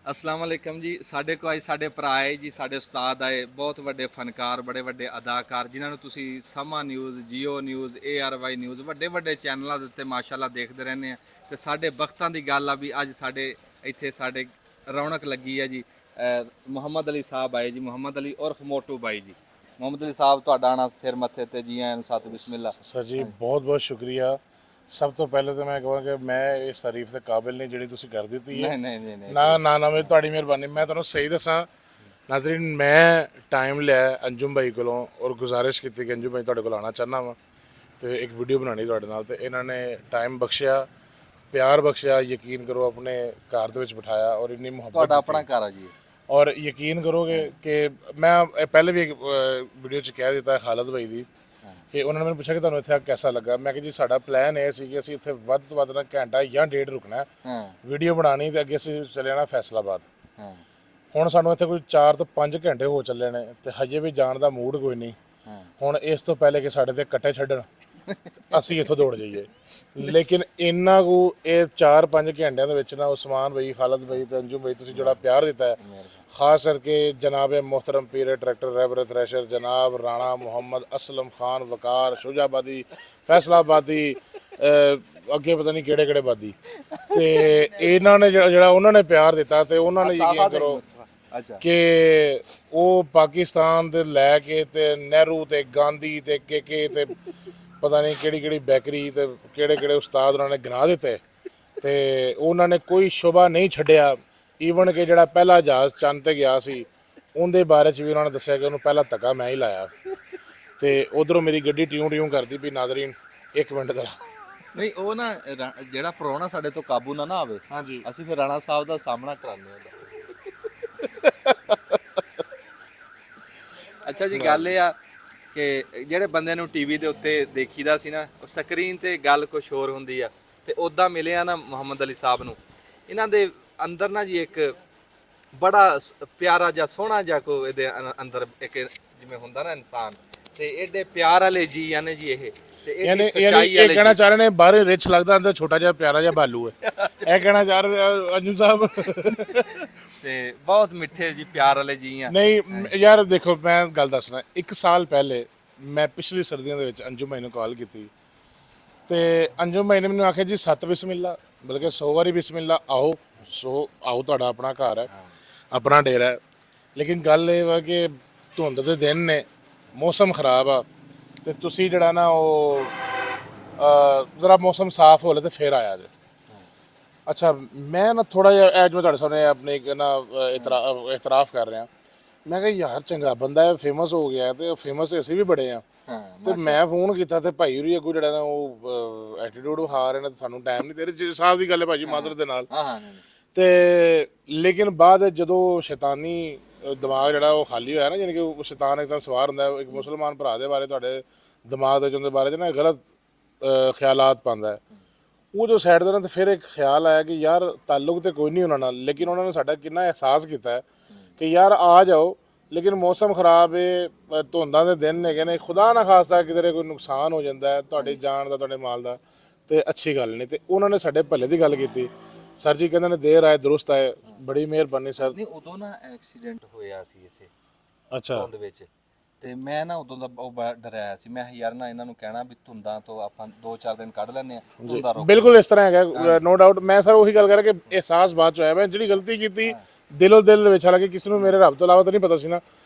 अस्सलाम वालेकुम जी। साढ़े को अज साढ़े भरा है जी, साढ़े उस्ताद आए, बहुत वड्डे फनकार, बड़े वड्डे अदाकार जिन्होंने तुसी समा न्यूज़, जियो न्यूज़, ARY न्यूज़ वड्डे वड्डे चैनलों के उत्ते माशाअल्लाह देखते रहने हैं। तो साढ़े वक्तां दी गल आ भी अज साढ़े इत्थे साढ़े रौनक लगी है जी। मुहम्मद अली साहब आए जी, मुहम्मद अली उर्फ मोटू बाई जी। मुहम्मद अली साहब तुहाडा आना सिर मत्थे ते जी आयां सत बिस्मिल्ला। सर जी बहुत बहुत शुक्रिया। सब तो पहले तो मैं कहां कि मैं इस तारीफ के काबिल नहीं जी तुसी कर दी है। नहीं नहीं नहीं नहीं ना ना ना मेरी तुहाडी मेहरबानी। मैं तुहानू सही दसा नाज़रीन, मैं टाइम लिया अंजुम भाई को और गुजारिश की कि अंजुम भाई तुहाडे कोल आना चाहना वा तो एक वीडियो बनानी तुहाडे नाल। ते इन्होंने टाइम बख्शिया, प्यार बख्शिया, यकीन करो अपने घर दे विच बिठाया और इन्नी मुहब्बत तुहाडा अपना घर है जी। और यकीन करोगे कि मैं पहले भी एक वीडियो च कह दिता है खालिद भाई दी कि उन्होंने मैंने पूछा कि ਤੁਹਾਨੂੰ ਇੱਥੇ कैसा लगा। मैं कि जी साडा प्लान ਇਹ ਸੀ ਕਿ ਅਸੀਂ ਇੱਥੇ ਵੱਧ ਤੋਂ ਵੱਧ ਨਾ ਘੰਟਾ ਜਾਂ ਡੇਢ ਰੁਕਣਾ ਵੀਡੀਓ ਬਣਾਣੀ ਤੇ ਅੱਗੇ ਅਸੀਂ ਚਲੇ ਜਾਣਾ ਫੈਸਲਾਬਾਦ। ਹੁਣ ਸਾਨੂੰ ਇੱਥੇ ਕੋਈ 4 ਤੋਂ 5 ਘੰਟੇ ਹੋ ਚੱਲੇ ਨੇ ਤੇ ਹਜੇ ਵੀ ਜਾਣ ਦਾ ਮੂਡ ਕੋਈ ਨਹੀਂ। ਹੁਣ ਇਸ ਤੋਂ ਪਹਿਲੇ ਕਿ ਸਾਡੇ ਤੇ ਕੱਟੇ ਛੱਡਣ ਅਸੀਂ ਇੱਥੋਂ ਦੌੜ ਜਾਈਏ। ਲੇਕਿਨ ਇੰਨਾ ਕੁ ਇਹ 4-5 ਘੰਟਿਆਂ ਦੇ ਵਿੱਚ ਨਾ ਉਸਮਾਨ ਭਾਈ, ਖਾਲਿਦ ਭਾਈ ਤੇ ਅੰਜੂ ਭਾਈ ਤੁਸੀਂ ਜਿਹੜਾ ਪਿਆਰ ਦਿੱਤਾ ਹੈ, ਖਾਸ ਕਰਕੇ ਜਨਾਬ मोहतरम पीर ट्रैक्टर रैबर थ्रैशर जनाब राणा मोहम्मद असलम खान वकार शुजाबादी फैसलाबादी ਅੱਗੇ ਪਤਾ ਨਹੀਂ ਕਿਹੜੇ ਕਿਹੜੇ ਬਾਦੀ ਤੇ ਇਹਨਾਂ ਨੇ ਜਿਹੜਾ ਉਹਨਾਂ ਨੇ ਪਿਆਰ ਦਿੱਤਾ ਤੇ ਉਹਨਾਂ ਨੇ ਯਕੀਨ ਕਰੋ ਕਿ ਉਹ ਪਾਕਿਸਤਾਨ ਦੇ ਲੈ ਕੇ ਤੇ ਨਹਿਰੂ ਤੇ ਗਾਂਧੀ ਤੇ ਕੇ ਤੇ ਪਤਾ ਨਹੀਂ ਕਿਹੜੀ ਕਿਹੜੀ ਬੈਕਰੀ ਤੇ ਕਿਹੜੇ ਕਿਹੜੇ ਉਸਤਾਦ ਉਹਨਾਂ ਨੇ ਗਿਣਾ ਦਿੱਤੇ ਤੇ ਉਹਨਾਂ ਨੇ ਕੋਈ ਸ਼ੁਬਾ ਨਹੀਂ ਛੱਡਿਆ। ਈਵਨ ਕਿ ਜਿਹੜਾ ਪਹਿਲਾ ਜਹਾਜ਼ ਚੰਨ ਤੇ ਗਿਆ ਸੀ ਉਹਦੇ ਬਾਰੇ 'ਚ ਵੀ ਉਹਨਾਂ ਨੇ ਦੱਸਿਆ ਕਿ ਉਹਨੂੰ ਪਹਿਲਾ ਧੱਕਾ ਮੈਂ ਹੀ ਲਾਇਆ ਤੇ ਉਧਰੋਂ ਮੇਰੀ ਗੱਡੀ ਟਿਊਂ ਕਰਦੀ ਵੀ ਨਾਜ਼ਰੀਨ 1 ਮਿੰਟ ਦਾ ਨਹੀਂ ਉਹ ਨਾ ਜਿਹੜਾ ਪ੍ਰਾਹੁਣਾ ਸਾਡੇ ਤੋਂ ਕਾਬੂ ਨਾ ਆਵੇ, ਹਾਂਜੀ ਅਸੀਂ ਫਿਰ ਰਾਣਾ ਸਾਹਿਬ ਦਾ ਸਾਹਮਣਾ ਕਰਾਉਂਦੇ ਹਾਂ। ਅੱਛਾ ਜੀ, ਗੱਲ ਇਹ ਆ ਕਿ ਜਿਹੜੇ ਬੰਦੇ ਨੂੰ ਟੀਵੀ ਦੇ ਉੱਤੇ ਦੇਖੀਦਾ ਸੀ ਨਾ, ਉਹ ਸਕਰੀਨ ਤੇ ਗੱਲ ਕੁਛ ਹੋਰ ਹੁੰਦੀ ਆ ਤੇ ਉੱਦਾਂ ਮਿਲਿਆ ਨਾ ਮੁਹੰਮਦ ਅਲੀ ਸਾਹਿਬ ਨੂੰ। ਇਹਨਾਂ ਦੇ ਅੰਦਰ ਨਾ ਜੀ ਇੱਕ ਬੜਾ ਪਿਆਰਾ ਜਿਹਾ ਸੋਹਣਾ ਜਿਹਾ ਕੋ ਇਹਦੇ ਅੰਦਰ ਇੱਕ ਜਿਵੇਂ ਹੁੰਦਾ ਨਾ ਇਨਸਾਨ, ਤੇ ਐਡੇ ਪਿਆਰ ਵਾਲੇ ਜੀ ਨੇ ਜੀ ਇਹ ਤੇ ਯਾਨੀ ਇਹ ਸੱਚਾਈ ਵਾਲੇ ਕਹਿਣਾ ਚਾਹ ਰਹੇ ਨੇ ਬਾਹਰ ਰਿਚ ਲੱਗਦਾ ਅੰਦਰ ਛੋਟਾ ਜਿਹਾ ਪਿਆਰਾ ਜਿਹਾ ਬਾਲੂ ਹੈ। ਇਹ ਕਹਿਣਾ ਚਾਹ ਰਹੇ ਅੰਜੂ ਸਾਹਿਬ ਤੇ ਬਹੁਤ ਮਿੱਠੇ ਜੀ ਪਿਆਰ ਵਾਲੇ ਜੀ ਆ। ਨਹੀਂ ਯਾਰ ਦੇਖੋ ਮੈਂ ਗੱਲ ਦੱਸਣਾ, 1 ਸਾਲ ਪਹਿਲੇ ਮੈਂ ਪਿਛਲੀ ਸਰਦੀਆਂ ਦੇ ਵਿੱਚ ਅੰਜੂ ਭਾਈ ਨੂੰ ਕਾਲ ਕੀਤੀ ਤੇ ਅੰਜੂ ਭਾਈ ਨੇ ਮੈਨੂੰ ਆਖਿਆ ਜੀ 7 ਬਿਸਮਿਲ੍ਲਾ ਬਲਕਿ 100 ਵਾਰੀ ਬਿਸਮਿਲ੍ਲਾ ਆਓ। ਸੋ ਆਓ, ਤੁਹਾਡਾ ਆਪਣਾ ਘਰ ਹੈ, ਆਪਣਾ ਡੇਰਾ ਹੈ। ਲੇਕਿਨ ਗੱਲ ਇਹ ਵਾ ਕਿ ਧੁੰਦ ਦੇ ਦਿਨ ਨੇ, ਮੌਸਮ ਖਰਾਬ ਆ ਤੇ ਤੁਸੀਂ ਜਿਹੜਾ ਨਾ ਉਹ ਜ਼ਰਾ ਮੌਸਮ ਸਾਫ਼ ਹੋ ਲੈ ਤੇ ਫਿਰ ਆਇਆ ਜੇ। ਅੱਛਾ ਮੈਂ ਨਾ ਥੋੜਾ ਜਿਹਾ ਐਜ ਮੈਂ ਤੁਹਾਡੇ ਸਾਹਮਣੇ ਆਪਣੇ ਇੱਕ ਨਾ ਇਤਰਾਫ ਕਰ ਰਿਹਾ। ਮੈਂ ਕਿਹਾ ਯਾਰ ਚੰਗਾ ਬੰਦਾ ਹੈ, ਫੇਮਸ ਹੋ ਗਿਆ ਤੇ ਫੇਮਸ ਅਸੀਂ ਵੀ ਬੜੇ ਆ ਤੇ ਮੈਂ ਫੋਨ ਕੀਤਾ ਤੇ ਭਾਈ ਹੋਰੀ ਅੱਗੋਂ ਜਿਹੜਾ ਨਾ ਉਹ ਐਟੀਟਿਊਡ ਵਿਖਾ ਰਹੇ ਨੇ ਤੇ ਸਾਨੂੰ ਟਾਈਮ ਨਹੀਂ ਦੇ ਰਹੇ। ਸਾਫ਼ ਦੀ ਗੱਲ ਹੈ ਭਾਜੀ ਮਾਦਰ ਦੇ ਨਾਲ। ਤੇ ਲੇਕਿਨ ਬਾਅਦ ਜਦੋਂ ਸ਼ੈਤਾਨੀ ਦਿਮਾਗ ਜਿਹੜਾ ਉਹ ਖਾਲੀ ਹੋਇਆ ਨਾ, ਯਾਨੀ ਕਿ ਉਹ ਸ਼ੈਤਾਨ ਇੱਕਦਮ ਸਵਾਰ ਹੁੰਦਾ, ਇੱਕ ਮੁਸਲਮਾਨ ਭਰਾ ਦੇ ਬਾਰੇ ਤੁਹਾਡੇ ਦਿਮਾਗ ਦੇ ਉਹਦੇ ਬਾਰੇ 'ਚ ਨਾ ਗਲਤ ਖਿਆਲਾਤ ਪਾਉਂਦਾ ਹੈ। ਉਹ ਜੋ ਸਾਈਡ ਤੋਂ ਨਾ ਤੇ ਫਿਰ ਇੱਕ ਖਿਆਲ ਆਇਆ ਕਿ ਯਾਰ ਤਾਲੁਕ ਤੇ ਕੋਈ ਨਹੀਂ ਉਹਨਾਂ ਨਾਲ, ਲੇਕਿਨ ਉਹਨਾਂ ਨੇ ਸਾਡਾ ਕਿੰਨਾ ਅਹਿਸਾਸ ਕੀਤਾ ਹੈ ਕਿ ਯਾਰ ਆ ਜਾਓ, ਲੇਕਿਨ ਮੌਸਮ ਖਰਾਬ ਹੈ, ਧੁੰਦਾਂ ਦੇ ਦਿਨ ਹੈਗੇ ਨੇ, ਖੁਦਾ ਨਾ ਖਾਸਤਾ ਕਿਤੇ ਕੋਈ ਨੁਕਸਾਨ ਹੋ ਜਾਂਦਾ ਹੈ ਤੁਹਾਡੇ ਜਾਨ ਦਾ, ਤੁਹਾਡੇ ਮਾਲ ਦਾ, ਤੇ ਅੱਛੀ ਗੱਲ ਨਹੀਂ। ਤੇ ਉਹਨਾਂ ਨੇ ਸਾਡੇ ਭਲੇ ਦੀ ਗੱਲ ਕੀਤੀ। ਸਰ ਜੀ ਕਹਿੰਦੇ ਨੇ ਦੇਰ ਆਏ ਦਰੁਸਤ ਆਏ, ਬੜੀ ਮਿਹਰਬਾਨੀ ਸਰ। ਨਹੀਂ ਉਦੋਂ ਨਾ ਐਕਸੀਡੈਂਟ ਹੋਇਆ ਸੀ ਇੱਥੇ ਅੱਛਾ ਧੁੰਦ ਵਿੱਚ, ਤੇ ਮੈਂ ਨਾ ਉਦੋਂ ਦਾ ਉਹ ਬੜਾ ਡਰਿਆ ਸੀ। ਮੈਂ ਯਾਰ ਨਾ ਇਹਨਾਂ ਨੂੰ ਕਹਿਣਾ ਵੀ ਧੁੰਦਾਂ ਤੋਂ ਆਪਾਂ 2-4 ਦਿਨ ਕੱਢ ਲੈਂਦੇ ਆ, ਧੁੰਦਾਂ ਰੋਕ। ਬਿਲਕੁਲ ਇਸ ਤਰ੍ਹਾਂ ਹੈਗਾ, ਨੋ ਡਾਊਟ। ਮੈਂ ਸਰ ਉਹੀ ਗੱਲ ਕਰ ਕਿ ਅਹਿਸਾਸ ਬਾਅਦ ਚ ਹੋਇਆ। ਮੈਂ ਜਿਹੜੀ ਗਲਤੀ ਕੀਤੀ ਦਿਲੋਂ ਦਿਲ ਦੇ ਵਿੱਚ, ਹਾਲਾਂਕਿ ਕਿਸੇ ਨੂੰ ਮੇਰੇ ਰੱਬ ਤੋਂ ਇਲਾਵਾ ਤਾਂ ਨਹੀਂ ਪਤਾ ਸੀ ਨਾ,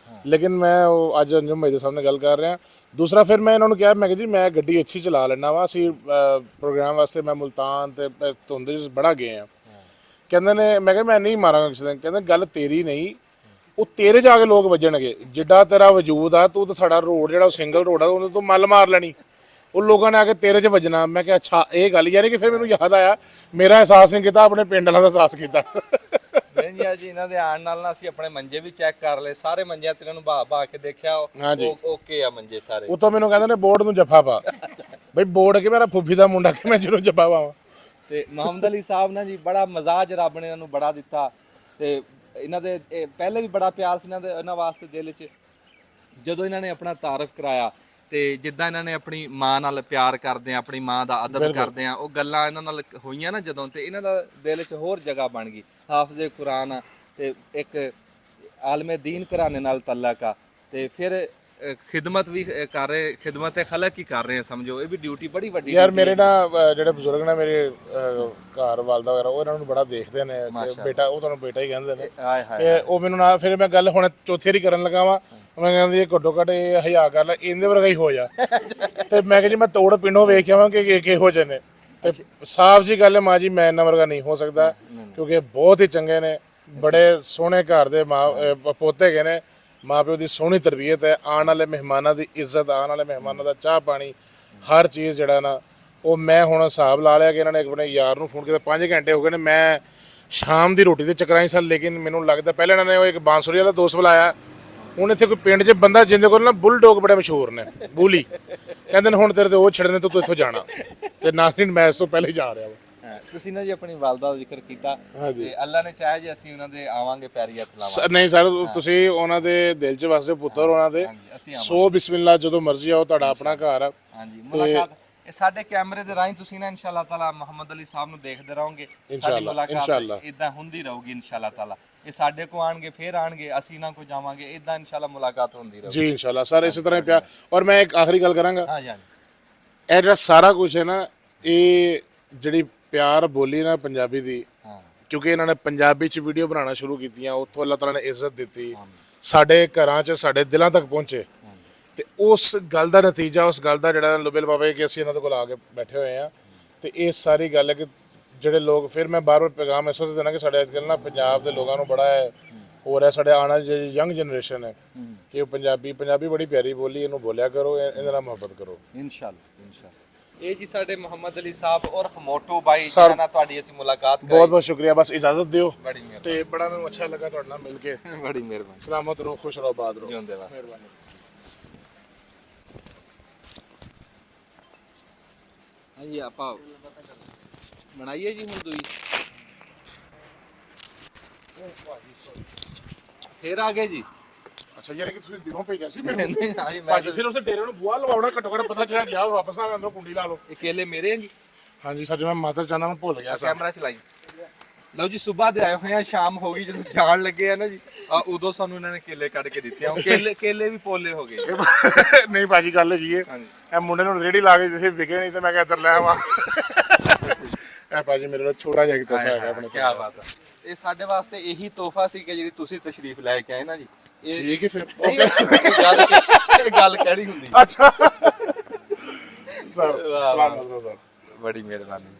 ਲੇਕਿਨ ਮੈਂ ਉਹ ਅੱਜ ਅੰਜੁਮ ਭਾਈ ਦੇ ਸਾਹਮਣੇ ਗੱਲ ਕਰ ਰਿਹਾ। ਦੂਸਰਾ ਫਿਰ ਮੈਂ ਇਹਨਾਂ ਨੂੰ ਕਿਹਾ, ਮੈਂ ਕਿਹਾ ਜੀ ਮੈਂ ਗੱਡੀ ਅੱਛੀ ਚਲਾ ਲੈਣਾ ਵਾ, ਅਸੀਂ ਪ੍ਰੋਗਰਾਮ ਵਾਸਤੇ ਮੈਂ ਮੁਲਤਾਨ ਤੇ ਧੁੰਦ 'ਚ ਬੜਾ ਗਏ ਆ। ਕਹਿੰਦੇ ਨੇ, ਮੈਂ ਕਿਹਾ ਮੈਂ ਨਹੀਂ ਮਾਰਾਂਗਾ ਕਿਸੇ ਦਿਨ। ਕਹਿੰਦੇ ਗੱਲ ਤੇਰੀ ਨਹੀਂ, ਉਹ ਤੇਰੇ ਜਾ ਕੇ ਲੋਕ ਵੱਜਣਗੇ। ਜਿੱਡਾ ਤੇਰਾ ਵਜੂਦ ਆ, ਤੂੰ ਤਾਂ ਸਾਡਾ ਰੋਡ ਜਿਹੜਾ ਉਹ ਸਿੰਗਲ ਰੋਡ ਆ ਉਹਨੂੰ ਤੂੰ ਮੱਲ ਮਾਰ ਲੈਣੀ, ਉਹ ਲੋਕਾਂ ਨੇ ਆ ਕੇ ਤੇਰੇ 'ਚ ਵੱਜਣਾ। ਮੈਂ ਕਿਹਾ ਅੱਛਾ ਇਹ ਗੱਲ। ਯਾਨੀ ਕਿ ਫਿਰ ਮੈਨੂੰ ਯਾਦ ਆਇਆ ਮੇਰਾ ਅਹਿਸਾਸ ਨਹੀਂ ਕੀਤਾ, ਆਪਣੇ ਪਿੰਡ ਵਾਲਾ ਦਾ ਅਹਿਸਾਸ ਕੀਤਾ। ਨਹੀਂ ਜੀ ਇਹਨਾਂ ਦੇ ਆਉਣ ਨਾਲ ਨਾ ਅਸੀਂ ਆਪਣੇ ਮੰਜੇ ਵੀ ਚੈੱਕ ਕਰ ਲਏ, ਸਾਰੇ ਮੰਜਿਆਂ ਤੇ ਇਹਨਾਂ ਨੂੰ ਬਾ ਕੇ ਦੇਖਿਆ, ਓਕੇ ਆ ਮੰਜੇ ਸਾਰੇ। ਉਹ ਤਾਂ ਮੈਨੂੰ ਕਹਿੰਦੇ ਨੇ ਬੋਰਡ ਨੂੰ ਜੱਫਾ ਪਾ। ਬਈ ਬੋਰਡ ਕਿ ਮੇਰਾ ਫੁੱਫੀ ਦਾ ਮੁੰਡਾ ਕਿ ਮੈਂ ਜਿਹਨੂੰ ਜੱਫਾ ਪਾਵਾਂ। ਤੇ ਮੁਹੰਮਦ ਅਲੀ ਸਾਹਿਬ ਨਾ ਜੀ ਬੜਾ ਮਜ਼ਾਜ ਰੱਬ ਨੇ ਇਹਨਾਂ ਨੂੰ ਬੜਾ ਦਿੱਤਾ ਤੇ ਇਹਨਾਂ ਦੇ ਪਹਿਲੇ ਵੀ ਬੜਾ ਪਿਆਰ ਸੀ ਇਹਨਾਂ ਵਾਸਤੇ ਦਿਲ 'ਚ। ਜਦੋਂ ਇਹਨਾਂ ਨੇ ਆਪਣਾ ਤਾਰਫ ਕਰਾਇਆ ਤੇ ਜਿੱਦਾਂ ਇਹਨਾਂ ਨੇ ਆਪਣੀ ਮਾਂ ਨਾਲ ਪਿਆਰ ਕਰਦੇ ਆ, ਆਪਣੀ ਮਾਂ ਦਾ ਅਦਬ ਕਰਦੇ ਆ, ਉਹ ਗੱਲਾਂ ਇਹਨਾਂ ਨਾਲ ਹੋਈਆਂ ਨਾ ਜਦੋਂ, ਤੇ ਇਹਨਾਂ ਦਾ ਦਿਲ 'ਚ ਹੋਰ ਜਗ੍ਹਾ ਬਣ ਗਈ। ਹਾਫਿਜ਼ੇ ਕੁਰਾਨ ਆ ਤੇ ਇੱਕ ਆਲਮੇ ਦੀਨ ਘਰਾਣੇ ਨਾਲ ਤਲਕ ਆ ਤੇ ਫਿਰ ਖਿਦਮਤ ਵੀ ਕਰ ਰਹੇ, ਖਿਦਮਤ ਖਲਕ ਹੀ ਕਰ ਰਹੇ ਆ, ਸਮਝੋ ਇਹ ਵੀ ਡਿਊਟੀ ਬੜੀ ਵੱਡੀ ਯਾਰ duty ਮੇਰੇ ਹੈ। ਨਾ ਜਿਹੜੇ ਬਜ਼ੁਰਗ ਨੇ ਮੇਰੇ ਘਰ ਵਾਲਦਾ ਵਗੈਰਾ, ਉਹ ਇਹਨਾਂ ਨੂੰ ਬੜਾ ਦੇਖਦੇ ਨੇ ਕਿ ਬੇਟਾ, ਉਹ ਤੁਹਾਨੂੰ ਬੇਟਾ ਹੀ ਕਹਿੰਦੇ ਨੇ। ਹਾਏ ਹਾਏ ਤੇ ਉਹ ਮੈਨੂੰ ਨਾਲ ਫਿਰ ਮੈਂ ਗੱਲ ਹੁਣ ਚੌਥੀ ਵਾਰੀ ਕਰਨ ਲੱਗਾ ਵਾਂ, ਮੈਂ ਕਹਿੰਦੀ ਇਹ ਘੱਟੋ ਘੱਟ ਇਹ ਹਯਾ ਕਰ ਲੈ, ਇਹਦੇ ਵਰਗਾ ਹੀ ਹੋ ਜਾ। ਤੇ ਮੈਂ ਕਿਹਾ ਜੀ ਮੈਂ ਤੋੜ ਪਿੰਡੋਂ ਵੇਖ ਆਵਾਂ ਕਿ ਕਿਹੋ ਜਿਹੇ ਨੇ। ਤੇ ਸਾਫ਼ ਜੀ ਗੱਲ ਹੈ ਮਾਂ ਜੀ, ਮੈਂ ਇਹਨਾਂ ਵਰਗਾ ਨਹੀਂ ਹੋ ਸਕਦਾ ਕਿਉਂਕਿ ਬਹੁਤ ਹੀ ਚੰਗੇ ਨੇ, ਬੜੇ ਸੋਹਣੇ ਘਰ ਦੇ ਪੋਤੇ ਹੈਗੇ ਨੇ। ਮਾਂ ਪਿਓ ਦੀ ਸੋਹਣੀ ਤਰਬੀਅਤ ਹੈ, ਆਉਣ ਵਾਲੇ ਮਹਿਮਾਨਾਂ ਦੀ ਇੱਜ਼ਤ, ਆਉਣ ਵਾਲੇ ਮਹਿਮਾਨਾਂ ਦਾ ਚਾਹ ਪਾਣੀ, ਹਰ ਚੀਜ਼ ਜਿਹੜਾ ਨਾ ਉਹ ਮੈਂ ਹੁਣ ਹਿਸਾਬ ਲਾ ਲਿਆ ਕਿ ਇਹਨਾਂ ਨੇ ਆਪਣੇ ਯਾਰ ਨੂੰ ਫੋਨ ਕੀਤਾ, 5 ਘੰਟੇ ਹੋ ਗਏ ਨੇ, ਮੈਂ ਸ਼ਾਮ ਦੀ ਰੋਟੀ ਦੇ ਚੱਕਰਾਂ 'ਚ ਸਨ। ਲੇਕਿਨ ਮੈਨੂੰ ਲੱਗਦਾ ਪਹਿਲਾਂ ਇਹਨਾਂ ਨੇ ਉਹ ਇੱਕ ਬਾਂਸੁਰੀ ਵਾਲਾ ਦੋਸਤ ਬੁਲਾਇਆ, ਹੁਣ ਇੱਥੇ ਕੋਈ ਪਿੰਡ 'ਚ ਬੰਦਾ ਜਿਹਦੇ ਕੋਲ ਨਾ ਬੁਲਡੌਗ ਬੜੇ ਮਸ਼ਹੂਰ ਨੇ, ਬੂਲੀ, ਕਹਿੰਦੇ ਨੇ ਹੁਣ ਤੇਰੇ ਤੇ ਉਹ ਛੱਡਣੇ ਤੋਂ ਤੂੰ ਇੱਥੋਂ ਜਾਣਾ। ਤੇ ਨਾਸਰੀਨ ਮੈਚ ਤੋਂ ਪਹਿਲੇ ਜਾ ਰਿਹਾ ਵਾ। ਤੁਸੀਂ ਨਾ ਜੀ ਆਪਣੀ ਵਾਲਦਾ ਦਾ ਜ਼ਿਕਰ ਕੀਤਾ ਤੇ ਅੱਲਾ ਨੇ ਚਾਹਿਆ ਜੀ ਅਸੀਂ ਉਹਨਾਂ ਦੇ ਆਵਾਂਗੇ ਪੈਰੀ ਹੱਥ ਲਾਵਾਂਗੇ। ਨਹੀਂ ਸਰ, ਤੁਸੀਂ ਉਹਨਾਂ ਦੇ ਦਿਲ 'ਚ ਵਸਦੇ ਪੁੱਤਰ ਉਹਨਾਂ ਦੇ, ਅਸੀਂ ਸੋ ਬਿਸਮਿਲ੍ਲਾ, ਜਦੋਂ ਮਰਜ਼ੀ ਆਓ, ਤੁਹਾਡਾ ਆਪਣਾ ਘਰ ਆ। ਹਾਂਜੀ ਮੁਲਾਕਾਤ ਇਹ ਸਾਡੇ ਕੈਮਰੇ ਦੇ ਰਾਹੀਂ ਤੁਸੀਂ ਨਾ ਇਨਸ਼ਾਅੱਲਾ ਤਾਲਾ ਮੁਹੰਮਦ ਅਲੀ ਸਾਹਿਬ ਨੂੰ ਦੇਖਦੇ ਰਹੋਗੇ, ਸਾਡੀ ਮੁਲਾਕਾਤ ਇਦਾਂ ਹੁੰਦੀ ਰਹੂਗੀ ਇਨਸ਼ਾਅੱਲਾ ਤਾਲਾ। ਇਹ ਸਾਡੇ ਕੋ ਆਣਗੇ, ਫਿਰ ਆਣਗੇ, ਅਸੀਂ ਇਹਨਾਂ ਕੋ ਜਾਵਾਂਗੇ, ਇਦਾਂ ਇਨਸ਼ਾਅੱਲਾ ਮੁਲਾਕਾਤ ਹੁੰਦੀ ਰਹੂਗੀ ਜੀ ਇਨਸ਼ਾਅੱਲਾ ਸਰ, ਇਸੇ ਤਰ੍ਹਾਂ ਹੀ ਪਿਆ। ਔਰ ਮੈਂ ਇੱਕ ਆਖਰੀ ਗੱਲ ਕਰਾਂਗਾ, ਹਾਂਜੀ ਹਾਂਜੀ ਇਹ ਜਿਹੜਾ ਸਾਰਾ ਕੁਝ ਹੈ ਨਾ, ਇਹ ਜਿਹੜੀ ਪਿਆਰ ਬੋਲੀ ਨਾ ਪੰਜਾਬੀ ਦੀ, ਕਿਉਂਕਿ ਇਹਨਾਂ ਨੇ ਪੰਜਾਬੀ 'ਚ ਵੀਡੀਓ ਬਣਾਉਣਾ ਸ਼ੁਰੂ ਕੀਤੀਆਂ, ਉੱਥੋਂ ਅੱਲਾਹ ਤਾਲਾ ਨੇ ਇੱਜ਼ਤ ਦਿੱਤੀ, ਸਾਡੇ ਘਰਾਂ 'ਚ ਸਾਡੇ ਦਿਲਾਂ ਤੱਕ ਪਹੁੰਚੇ। ਤੇ ਉਸ ਗੱਲ ਦਾ ਨਤੀਜਾ, ਉਸ ਗੱਲ ਦਾ ਜਿਹੜਾ ਲੁਬਿਲ ਪਾਵੇ ਕਿ ਅਸੀਂ ਇਹਨਾਂ ਦੇ ਕੋਲ ਆ ਕੇ ਬੈਠੇ ਹੋਏ ਆ। ਤੇ ਇਹ ਸਾਰੀ ਗੱਲ ਹੈ ਕਿ ਜਿਹੜੇ ਲੋਕ, ਫਿਰ ਮੈਂ ਬਾਰ-ਬਾਰ ਪੈਗਾਮ ਇਸ ਵਾਸਤੇ ਦੇਣਾ ਕਿ ਸਾਡੇ ਅੱਜ ਕੱਲ੍ਹ ਨਾ ਪੰਜਾਬ ਦੇ ਲੋਕਾਂ ਨੂੰ ਬੜਾ ਹੋ ਰਿਹਾ, ਸਾਡੇ ਆਉਣ ਵਾਲੀ ਜਿਹੜੀ ਯੰਗ ਜਨਰੇਸ਼ਨ ਹੈ ਕਿ ਉਹ ਪੰਜਾਬੀ ਬੜੀ ਪਿਆਰੀ ਬੋਲੀ, ਇਹਨੂੰ ਬੋਲਿਆ ਕਰੋ, ਇਹਦੇ ਨਾਲ ਮੁਹੱਬਤ ਕਰੋ ਇਨਸ਼ਾਅੱਲਾ ਇਨਸ਼ਾਅੱਲਾ। ਇਹ ਜੀ ਸਾਡੇ ਮੁਹੰਮਦ ਅਲੀ ਸਾਹਿਬ ਔਰ ਮੋਟੂ ਬਾਈ ਜਿਹਨਾਂ ਨਾਲ ਤੁਹਾਡੀ ਅਸੀਂ ਮੁਲਾਕਾਤ ਕਰਾਈ। ਬਹੁਤ ਬਹੁਤ ਸ਼ੁਕਰੀਆ, ਬਸ ਇਜਾਜ਼ਤ ਦਿਓ। ਬੜੀ ਮਿਹਰਬਾਨੀ, ਤੇ ਬੜਾ ਮੈਨੂੰ ਅੱਛਾ ਲੱਗਾ ਤੁਹਾਡੇ ਨਾਲ ਮਿਲ ਕੇ। ਬੜੀ ਮਿਹਰਬਾਨੀ, ਸਲਾਮਤ ਰਹੋ, ਖੁਸ਼ ਰਹੋ, ਆਬਾਦ ਰਹੋ। ਜਿਉਂਦੇ ਵਾਸਤੇ। ਮਿਹਰਬਾਨੀ। ਹਾਂਜੀ ਆਪਾਂ ਬਣਾਈਏ ਜੀ ਹੁਣ ਦੂਈ, ਫੇਰ ਆ ਗਏ ਜੀ। ਅੱਛਾ ਯਾਰ ਕਿ ਤੁਸੀਂ ਦਿਨੋਂ ਭੇਜਿਆ ਸੀ ਨਹੀਂ, ਹਾਂਜੀ ਮੈਂ ਭਾਜੀ, ਫਿਰ ਉਸੇ ਡੇਰੇ ਨੂੰ ਬੁਆ ਲਵਾਉਣਾ, ਘੱਟੋ ਘੱਟ ਪਤਾ ਚੱਲਿਆ ਗਿਆ ਵਾਪਸ ਆ ਅੰਦਰੋਂ ਕੁੰਡੀ ਲਾ ਲਓ। ਇਹ ਕੇਲੇ ਮੇਰੇ ਆ ਜੀ। ਹਾਂਜੀ ਸੱਚ, ਮੈਂ ਮਾਤਰ ਚਾਹਨਾ ਮੈਂ ਭੁੱਲ ਗਿਆ ਸੀ। ਕੈਮਰਾ ਚਲਾਈ। ਲਓ ਜੀ, ਸਵੇਰ ਦੇ ਆਏ ਹੋਏ ਆ, ਸ਼ਾਮ ਹੋ ਗਈ, ਜਦੋਂ ਜਾਣ ਲੱਗੇ ਆ ਨਾ ਜੀ, ਉਦੋਂ ਸਾਨੂੰ ਇਹਨਾਂ ਨੇ ਕੇਲੇ ਕੱਢ ਕੇ ਦਿੱਤੇ ਆ। ਕੇਲੇ ਵੀ ਪੋਲੇ ਹੋ ਗਏ। ਨਹੀਂ ਭਾਜੀ, ਗੱਲ ਜੀ ਇਹ ਮੁੰਡੇ ਨੂੰ ਰੇੜੀ ਲਾ ਕੇ ਜਿੱਥੇ ਵਿਕੇ ਨਹੀਂ ਤੇ ਮੈਂ ਕਿਹਾ ਇੱਧਰ ਲੈ ਆਵਾਂ। ਇਹ ਭਾਜੀ ਮੇਰੇ ਨਾਲ ਛੋਟਾ ਜਿਹਾ ਤੋਹਫਾ ਹੈਗਾ ਆਪਣੇ। ਕੀ ਬਾਤ ਹੈ, ਇਹ ਸਾਡੇ ਵਾਸਤੇ ਇਹੀ ਤੋਹਫਾ ਸੀ ਕਿ ਜਿਹੜੀ ਤੁਸੀਂ ਤਸ਼ਰੀਫ ਲੈ ਕੇ ਆਏ ਨਾ ਜੀ। ਇਹ ਠੀਕ ਹੈ ਫਿਰ। ਇਹ ਗੱਲ ਕਿਹੜੀ ਹੁੰਦੀ। ਅੱਛਾ ਸਰ, ਸਲਾਮ। ਬੜੀ ਮਿਹਰਬਾਨੀ।